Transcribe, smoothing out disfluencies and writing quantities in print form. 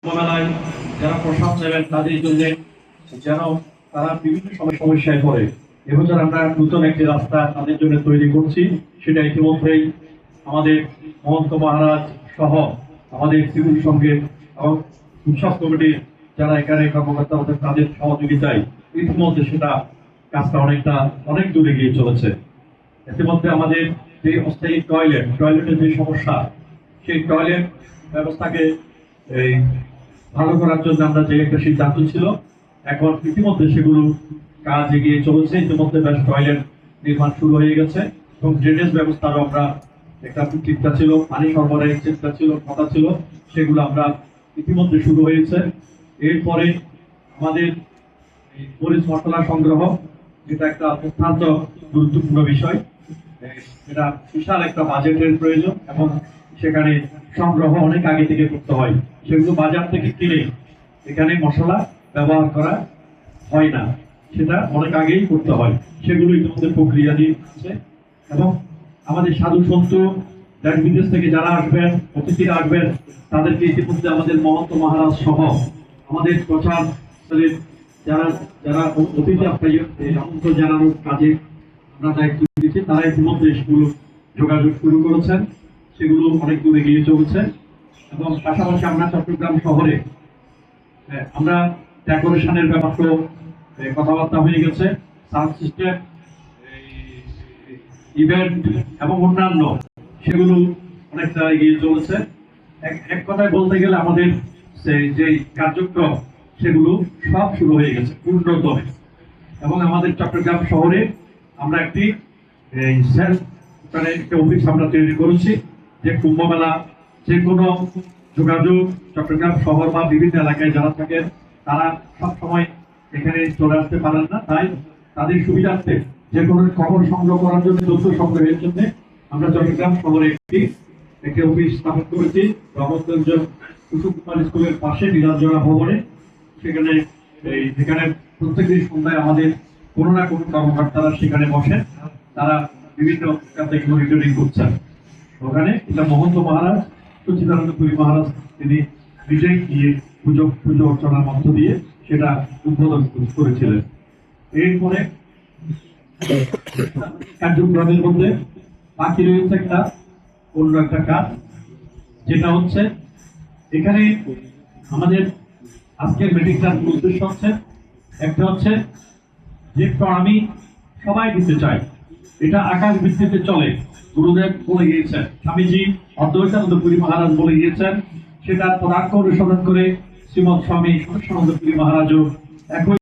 মেলায় যারা প্রসাদ নেবেন তাদের জন্য যেন তারা বিভিন্ন সময় সমস্যায় পড়ে এবছর আমরা নতুন একটি রাস্তা তাদের জন্য তৈরি করছি। সেটা ইতিমধ্যেই আমাদের মহন্ত মহারাজ সহ আমাদের সিভিল সঙ্গে এবং উৎসব কমিটির যারা এখানে কর্মকর্তা হতেন তাদের সহযোগিতায় ইতিমধ্যে সেটা কাজটা অনেক দূরে গিয়ে চলেছে। ইতিমধ্যে আমাদের যে অস্থায়ী টয়লেটের যে সমস্যা, সেই টয়লেট ব্যবস্থাকে এই ভালো করার জন্য আমরা যে একটা সিদ্ধান্ত ছিল, এখন ইতিমধ্যে সেগুলো কাজ এগিয়ে চলেছে। ইতিমধ্যে বেশ টয়লেট নির্মাণ শুরু হয়ে গেছে এবং ড্রেনেজ ব্যবস্থারও আমরা একটা চিন্তা ছিল, পানি সরবরাহের চিন্তা ছিল, কথা ছিল, সেগুলো আমরা ইতিমধ্যে শুরু হয়েছে। এরপরে আমাদের মরিচ মশলা সংগ্রহ, যেটা একটা অত্যন্ত গুরুত্বপূর্ণ বিষয়। এটা বিশাল একটা বাজেটের প্রয়োজন এবং সেখানে সংগ্রহ অনেক আগে থেকে করতে হয়। সেগুলো বাজার থেকে কিনে এখানে মশলা ব্যবহার করা হয় না, সেটা অনেক আগেই করতে হয়। সেগুলো ইতিমধ্যে প্রক্রিয়া দিয়ে হচ্ছে এবং আমাদের সাধু সন্ত দেশ বিদেশ থেকে যারা আসবেন, অতিথিরা আসবেন, তাদেরকে ইতিমধ্যে আমাদের মহন্ত মহারাজ সহ আমাদের প্রচার যারা যারা অতিথি আমন্ত্রণ জানানোর কাজে আমরা দায়িত্ব দিয়েছি, তারা ইতিমধ্যে সেগুলো যোগাযোগ শুরু করেছেন। সেগুলো অনেক দূরে গিয়ে চলছে এবং পাশাপাশি আমরা চট্টগ্রাম শহরে আমরা ডেকোরেশনের ব্যাপারে কথাবার্তা হয়ে গেছে। সাউন্ড সিস্টেম, ইভেন্ট এবং অন্যান্য সেগুলো অনেকটা এগিয়ে চলেছে। এক কথায় বলতে গেলে আমাদের যে কার্যক্রম সেগুলো সব শুরু হয়ে গেছে পূর্ণতমে। এবং আমাদের চট্টগ্রাম শহরে আমরা একটি অফিস আমরা তৈরি করেছি, যে কুম্ভ মেলা যে কোনো যোগাযোগ চট্টগ্রাম শহর বা বিভিন্ন এলাকায় যারা থাকেন তারা সব সময় এখানে চলে আসতে পারেন না, তাই তাদের সুবিধার্থে যে কোনো খবর সংগ্রহ করার জন্য, তথ্য সংগ্রহের জন্য আমরা চট্টগ্রাম শহরে একটি অফিস স্থাপন করেছি রহমতগঞ্জ কুসুম কুমার স্কুলের পাশে নীলাঞ্জনা ভবনে। সেখানে প্রত্যেকদিন সন্ধ্যায় আমাদের কোনো না কোনো কর্মকর্তারা সেখানে বসেন, তারা বিভিন্ন মনিটরিং করছেন। ওখানে এটা মহন্ত মহারাজ সচিদানন্দ পুরী মহারাজ তিনি নিজেই গিয়ে পুজো অর্চনার মধ্য দিয়ে সেটা উদ্বোধন করেছিলেন। এরপরে কার্যক্রমের মধ্যে বাকি রয়েছে অন্য একটা কাজ, যেটা হচ্ছে এখানে আমাদের আজকের মিটিং ক্লাস উদ্দেশ্য হচ্ছে একটা হচ্ছে যে আমি সবাই দিতে চাই, এটা আকাশ ভিত্তিতে চলে। গুরুদেব বলে গিয়েছেন, স্বামীজি অদ্বৈতানন্দ পুরী মহারাজ বলে গিয়েছেন, সেটা পদার্থ অনুসরণ করে শ্রীমৎ স্বামী সদানন্দ পুরী মহারাজও একই